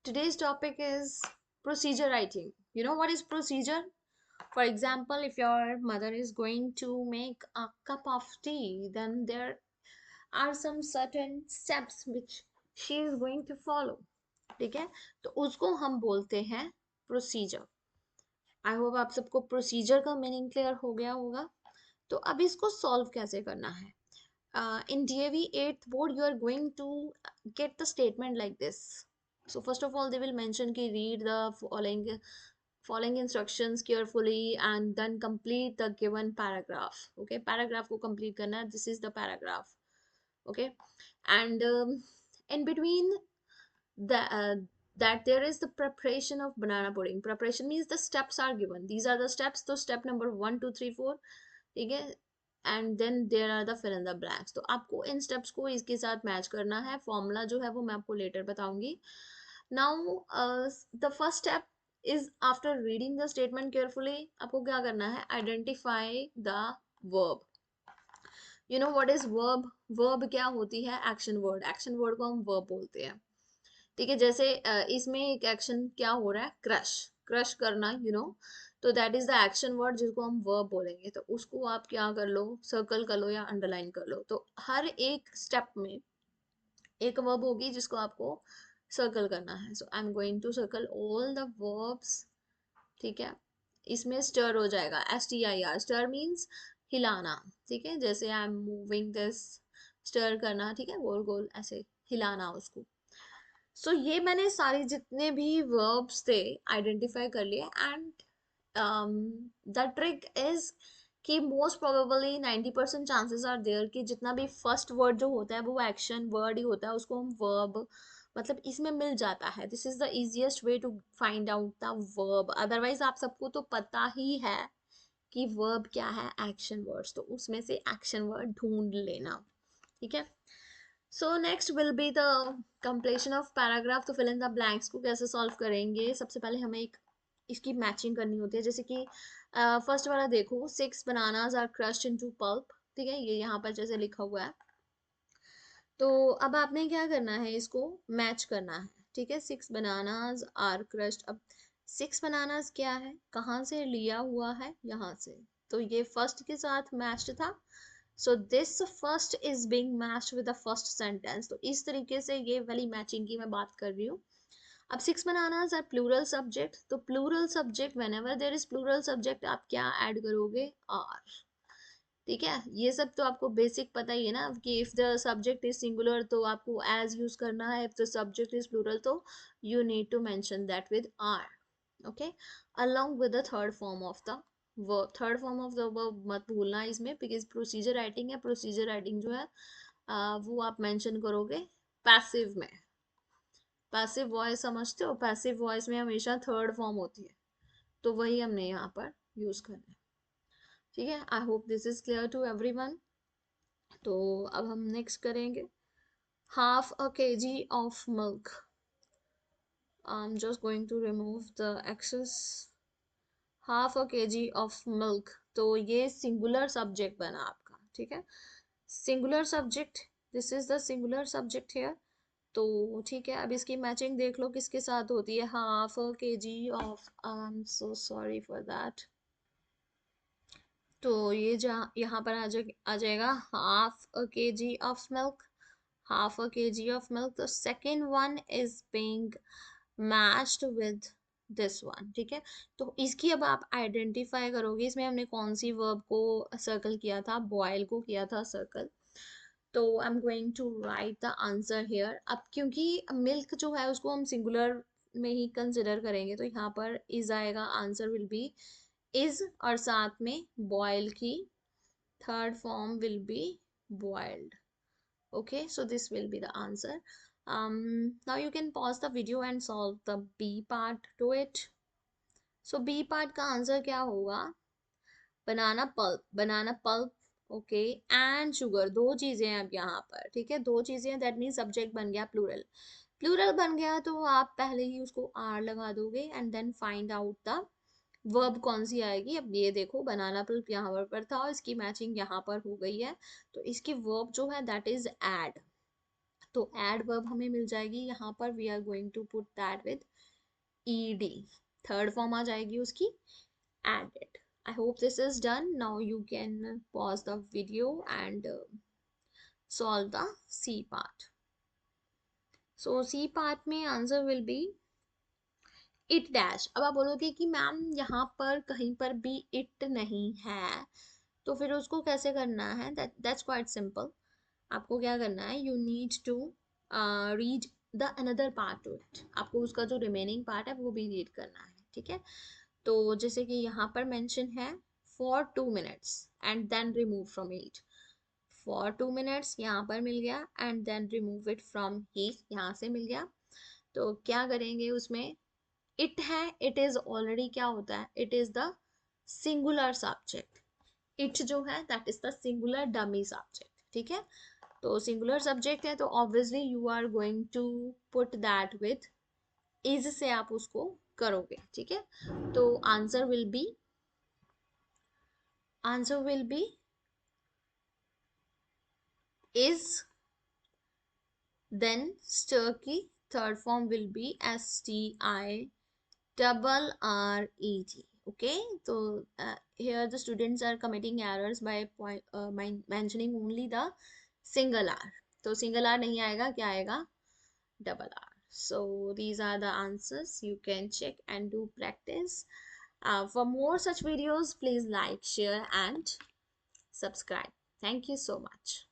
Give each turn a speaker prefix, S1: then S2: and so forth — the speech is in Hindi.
S1: Today's topic is procedure writing. You know what is procedure? For example, if your mother is going to make a cup of tea, then there are some certain steps which she is going to follow. ठीक है, तो उसको हम बोलते हैं प्रोसीजर. आई होप आप सबको प्रोसीजर का मीनिंग क्लियर हो गया होगा. तो अब इसको सॉल्व कैसे करना है? In DAV 8th board, you are going to get the statement like this. So first of all, they will mention ki read the following instructions carefully and then complete the given paragraph. Okay, paragraph को complete करना है. This is the paragraph. Okay, and in between the that there is the preparation of banana pudding. Preparation means the steps are given. These are the steps. So step number 1 2 3 4. ठीक है, and then there are the fill in the blanks. तो आपको इन स्टेप्स को इसके साथ मैच करना है. फॉर्मूला जो है वो मैं आपको लेटर बताऊंगी. Now the first step is after reading the statement carefully आपको क्या करना है? Identify the verb. You know what is verb? Verb क्या होती है? Action word. एक्शन वर्ड को हम वर्ब बोलते हैं. ठीक है, जैसे इसमें एक एक्शन क्या हो रहा है? क्रश. क्रश करना, यू नो. तो that is the action word जिसको हम वर्ब बोलेंगे. तो उसको आप क्या कर लो? सर्कल कर लो या अंडरलाइन कर लो. तो हर एक स्टेप में एक वर्ब होगी जिसको आपको सर्कल करना है. So I am going to circle all the verbs. ठीक है, इसमें स्टर हो जाएगा. STIR. स्टर मीन्स हिलाना. ठीक है, जैसे I am moving this. Stir करना. ठीक है, गोल गोल ऐसे हिलाना उसको. सो ये मैंने सारे जितने भी वर्ब्स थे आइडेंटिफाई कर लिए. एंड द ट्रिक इज कि most probably 90% chances are there कि जितना भी फर्स्ट वर्ड जो होता है वो एक्शन वर्ड ही होता है, उसको हम वर्ब मतलब इसमें मिल जाता है. This is the easiest way to find out the verb. Otherwise आप सबको तो पता ही है कि वर्ब क्या है, एक्शन वर्ड्स. तो उसमें से एक्शन वर्ड ढूंढ लेना. ठीक है. So next will be the completion of paragraph. तो फिल इन द ब्लैंक्स को कैसे सॉल्व करेंगे? सबसे पहले हमें एक इसकी मैचिंग करनी होती है. जैसे कि फर्स्ट वाला देखो, 6 bananas are crushed into pulp. ठीक है, ये यहाँ पर जैसे लिखा हुआ है. तो अब आपने क्या करना है? इसको मैच करना है. ठीक है, 6 bananas आर क्रश्ड. अब 6 bananas क्या है? कहाँ से लिया हुआ है? यहाँ से. तो ये फर्स्ट के साथ मैच्ड था. So this first is being matched with the first sentence. तो इस तरीके से ये वाली मैचिंग की मैं बात कर रही हूँ. अब 6 bananas आर प्लूरल सब्जेक्ट. तो plural subject whenever there is plural subject आप क्या ऐड करोगे? आर. ठीक है, ये सब तो आपको बेसिक पता ही है ना कि if the subject is singular तो आपको एज यूज करना है. If the subject is plural तो you need to mention that with are. Okay, along with the third form of the verb. Third form of the verb मत भूलना इसमें, बिकॉज प्रोसीजर राइटिंग है. प्रोसीजर राइटिंग जो है वो आप मेंशन करोगे पैसिव में. पैसिव वॉइस समझते हो? पैसिव वॉइस में हमेशा थर्ड फॉर्म होती है. तो वही हमने यहाँ पर यूज करना है. ठीक है, I hope this is clear to everyone. तो अब हम नेक्स्ट करेंगे half a kg of milk. I'm just going to remove the excess. half a kg of milk. तो ये सिंगुलर सब्जेक्ट बना आपका. ठीक है, singular subject. This is the singular subject here. तो ठीक है, अब इसकी मैचिंग देख लो किसके साथ होती है. half a kg of, I am so sorry for that. तो ये जहाँ यहाँ पर आ जाएगा half a kg of milk. half a kg of milk. The second one is being matched with this one. ठीक है, तो इसकी अब आप आइडेंटिफाई करोगे. इसमें हमने कौन सी वर्ब को सर्कल किया था? बॉयल को किया था सर्कल. तो I am going to write the answer here. अब क्योंकि मिल्क जो है उसको हम सिंगुलर में ही कंसिडर करेंगे तो यहाँ पर इज आएगा. आंसर विल बी इज और साथ में बॉयल की third form will be boiled. Okay, so this will be the answer. Now you can pause the video and solve the B part to it. So B part का आंसर क्या होगा? Banana pulp. Banana pulp okay and sugar. दो चीजें हैं अब यहाँ पर. ठीक है, दो चीजें. दैट मीन सब्जेक्ट बन गया प्लूरल. प्लूरल बन गया तो आप पहले ही उसको आर लगा दोगे and then find out the verb कौन सी आएगी. अब ये देखो बनाना पल्प यहाँ पर था और इसकी मैचिंग यहाँ पर हो गई है. तो इसकी वर्ब जो है दैट इज एड. तो एडवर्ब हमें मिल जाएगी यहाँ पर, we are going to put that with ed, third form आ जाएगी उसकी added. I hope this is done. Now you can pause the video and solve the C part. So C part में answer will be it dash. अब आप बोलोगे कि मैम यहाँ पर कहीं पर भी it नहीं है, तो फिर उसको कैसे करना है? That's quite simple. आपको क्या करना है, you need to read the another part to it. आपको उसका जो remaining part है वो भी read करना है, ठीक है? तो जैसे कि यहाँ पर मेंशन है for 2 minutes and then remove from it. For 2 minutes यहाँ पर मिल गया and then remove it from it, यहाँ से मिल गया. तो क्या करेंगे उसमें, it है, it is already क्या होता है, it is the singular subject. it जो है that is the singular dummy subject, ठीक है? तो singular subject है तो obviously you are going to put that with is से आप उसको करोगे, ठीक है? तो answer will be is, then sturkey, third form will be STI double RET. Okay, so here the students are committing errors by mentioning only the single R. तो single R नहीं आएगा, क्या आएगा? Double R. So these are the answers. You can check and do practice. For more such videos, please like, share, and subscribe. Thank you so much.